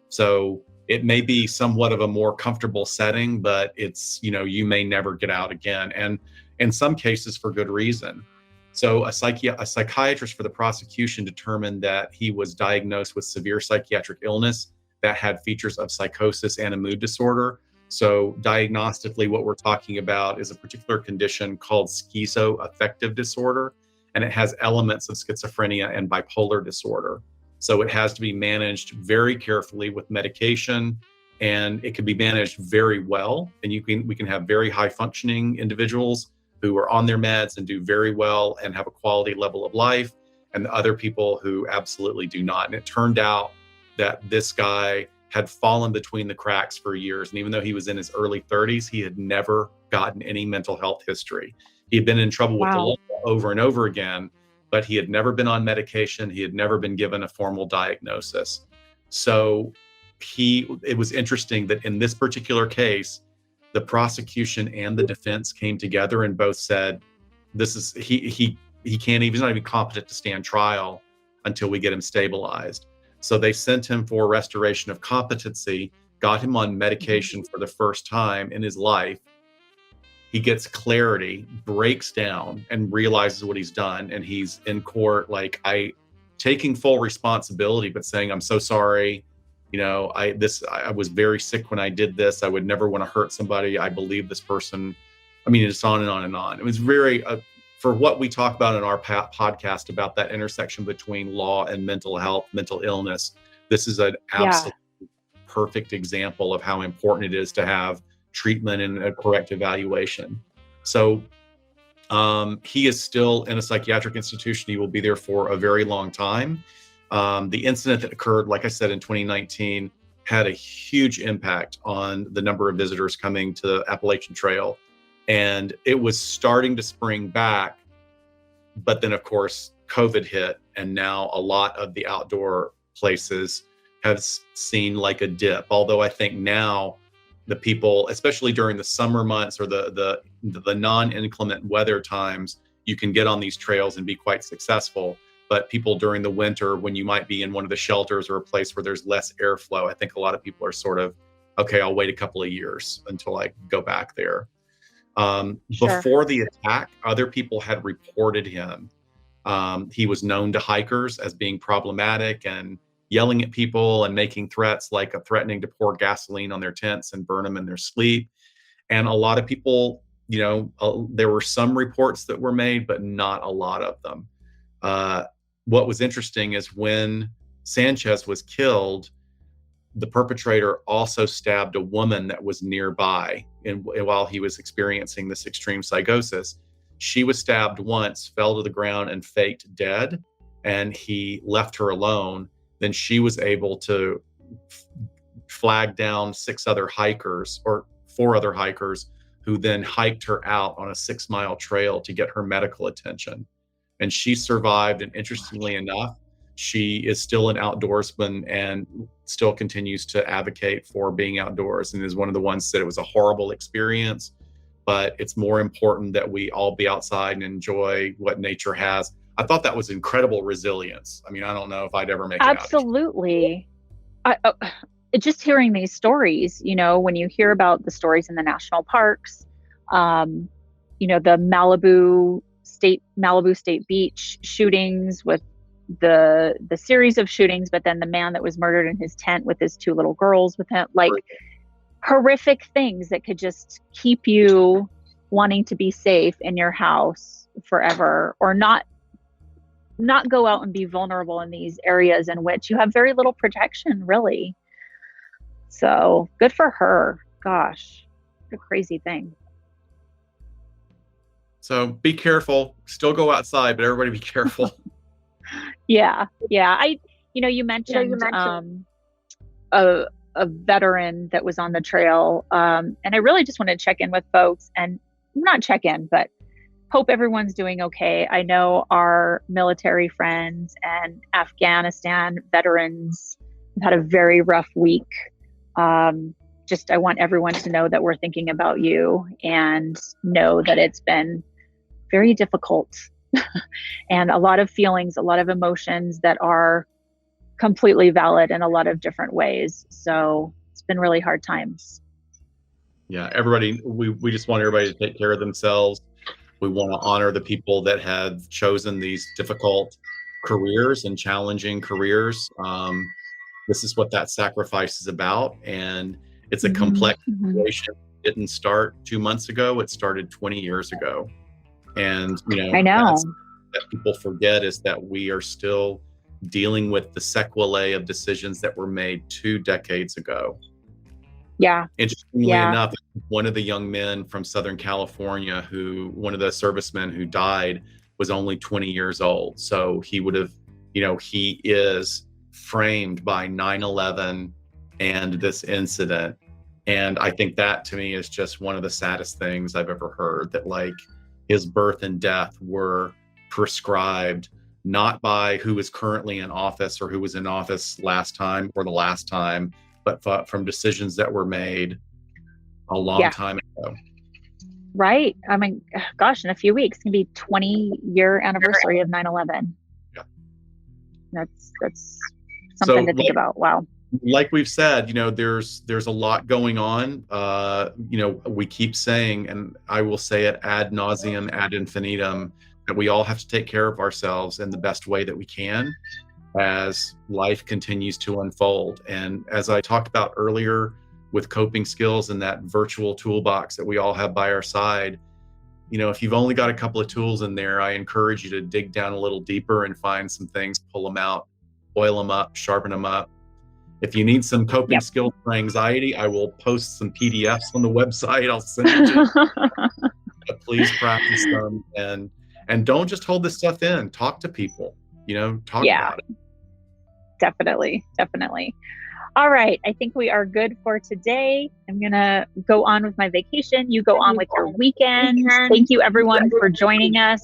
So it may be somewhat of a more comfortable setting, but it's, you may never get out again. And in some cases for good reason. So a psychiatrist for the prosecution determined that he was diagnosed with severe psychiatric illness that had features of psychosis and a mood disorder. So diagnostically, what we're talking about is a particular condition called schizoaffective disorder, and it has elements of schizophrenia and bipolar disorder. So it has to be managed very carefully with medication, and it can be managed very well. And we can have very high functioning individuals who are on their meds and do very well and have a quality level of life, and the other people who absolutely do not. And it turned out that this guy had fallen between the cracks for years. And even though he was in his early 30s, he had never gotten any mental health history. He had been in trouble with the law over and over again, but he had never been on medication. He had never been given a formal diagnosis. So it was interesting that in this particular case, the prosecution and the defense came together and both said, he can't even, he's not even competent to stand trial until we get him stabilized. So they sent him for restoration of competency, got him on medication for the first time in his life. He gets clarity, breaks down, and realizes what he's done. And he's in court, taking full responsibility, but saying, "I'm so sorry. I was very sick when I did this. I would never want to hurt somebody. I believe this person." I mean, it's on and on and on. It was very, for what we talk about in our podcast about that intersection between law and mental health, mental illness, this is an absolute perfect example of how important it is to have treatment and a correct evaluation. So he is still in a psychiatric institution. He will be there for a very long time. The incident that occurred, like I said, in 2019 had a huge impact on the number of visitors coming to the Appalachian Trail. And it was starting to spring back. But then, of course, COVID hit. And now a lot of the outdoor places have seen like a dip. Although I think now the people, especially during the summer months or the non-inclement weather times, you can get on these trails and be quite successful. But people during the winter, when you might be in one of the shelters or a place where there's less airflow, I think a lot of people are sort of, okay, I'll wait a couple of years until I go back there. Before the attack, other people had reported him. He was known to hikers as being problematic and yelling at people and making threats, like threatening to pour gasoline on their tents and burn them in their sleep. And a lot of people, there were some reports that were made, but not a lot of them. What was interesting is when Sanchez was killed, the perpetrator also stabbed a woman that was nearby while he was experiencing this extreme psychosis. She was stabbed once, fell to the ground, and faked dead, and he left her alone. Then she was able to flag down 4 other hikers who then hiked her out on a 6-mile trail to get her medical attention. And she survived, and interestingly enough, she is still an outdoorsman and still continues to advocate for being outdoors, and is one of the ones that said it was a horrible experience, but it's more important that we all be outside and enjoy what nature has. I thought that was incredible resilience. I mean, I don't know if I'd ever make it out. Absolutely. Just hearing these stories, when you hear about the stories in the national parks, the Malibu State Beach shootings with the series of shootings, but then the man that was murdered in his tent with his 2 little girls with him, like horrific things that could just keep you wanting to be safe in your house forever, or not go out and be vulnerable in these areas in which you have very little protection, really. So good for her. Gosh, what a crazy thing. So be careful. Still go outside, but everybody be careful. Yeah. You mentioned a veteran that was on the trail, and I really just want to check in with folks, and not check in, but hope everyone's doing okay. I know our military friends and Afghanistan veterans have had a very rough week. I want everyone to know that we're thinking about you, and know that it's been very difficult and a lot of feelings, a lot of emotions that are completely valid in a lot of different ways. So it's been really hard times. Yeah, everybody, we just want everybody to take care of themselves. We want to honor the people that have chosen these difficult careers and challenging careers. This is what that sacrifice is about. And it's a complex situation. It didn't start 2 months ago. It started 20 years ago. And, I know that people forget is that we are still dealing with the sequelae of decisions that were made 2 decades ago. Yeah. Interestingly enough, one of the young men from Southern California, one of the servicemen who died, was only 20 years old. So he would have, he is framed by 9/11 and this incident. And I think that, to me, is just one of the saddest things I've ever heard, that like his birth and death were prescribed not by who is currently in office or who was in office last time or the last time, but from decisions that were made a long time ago. Right. I mean, gosh, in a few weeks, it's going to be 20-year anniversary of 9/11. Yeah. That's something to think about. Wow. Like we've said, there's a lot going on. We keep saying, and I will say it ad nauseum, ad infinitum, that we all have to take care of ourselves in the best way that we can as life continues to unfold. And as I talked about earlier with coping skills and that virtual toolbox that we all have by our side, if you've only got a couple of tools in there, I encourage you to dig down a little deeper and find some things, pull them out, oil them up, sharpen them up. If you need some coping skills for anxiety, I will post some PDFs on the website. I'll send it to you. But please practice them, and don't just hold this stuff in. Talk to people, talk about it. Definitely. All right. I think we are good for today. I'm going to go on with my vacation. You go on with your weekend. Thank you, everyone, for joining us.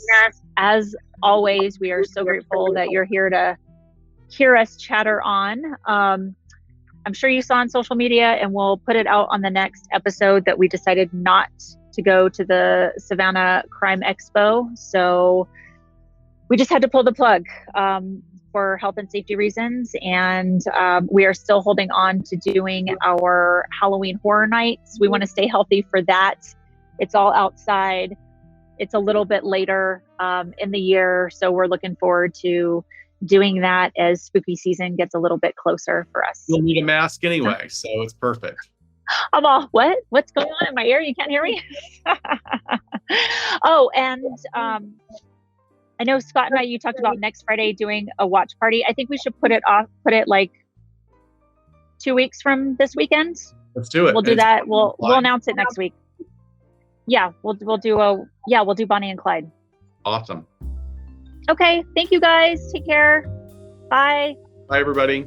As always, we are so grateful that you're here to hear us chatter on. I'm sure you saw on social media, and we'll put it out on the next episode, that we decided not to go to the Savannah Crime Expo. So we just had to pull the plug for health and safety reasons. And we are still holding on to doing our Halloween horror nights. We want to stay healthy for that. It's all outside. It's a little bit later in the year. So we're looking forward to doing that as spooky season gets a little bit closer for us. You'll need a mask anyway, so it's perfect. I'm all, what? What's going on in my ear? You can't hear me? Oh, and I know Scott and you talked about next Friday doing a watch party. I think we should put it like 2 weeks from this weekend. Let's do it. We'll do that. We'll announce it next week. Yeah, we'll do Bonnie and Clyde. Awesome. Okay, thank you guys. Take care. Bye. Bye, everybody.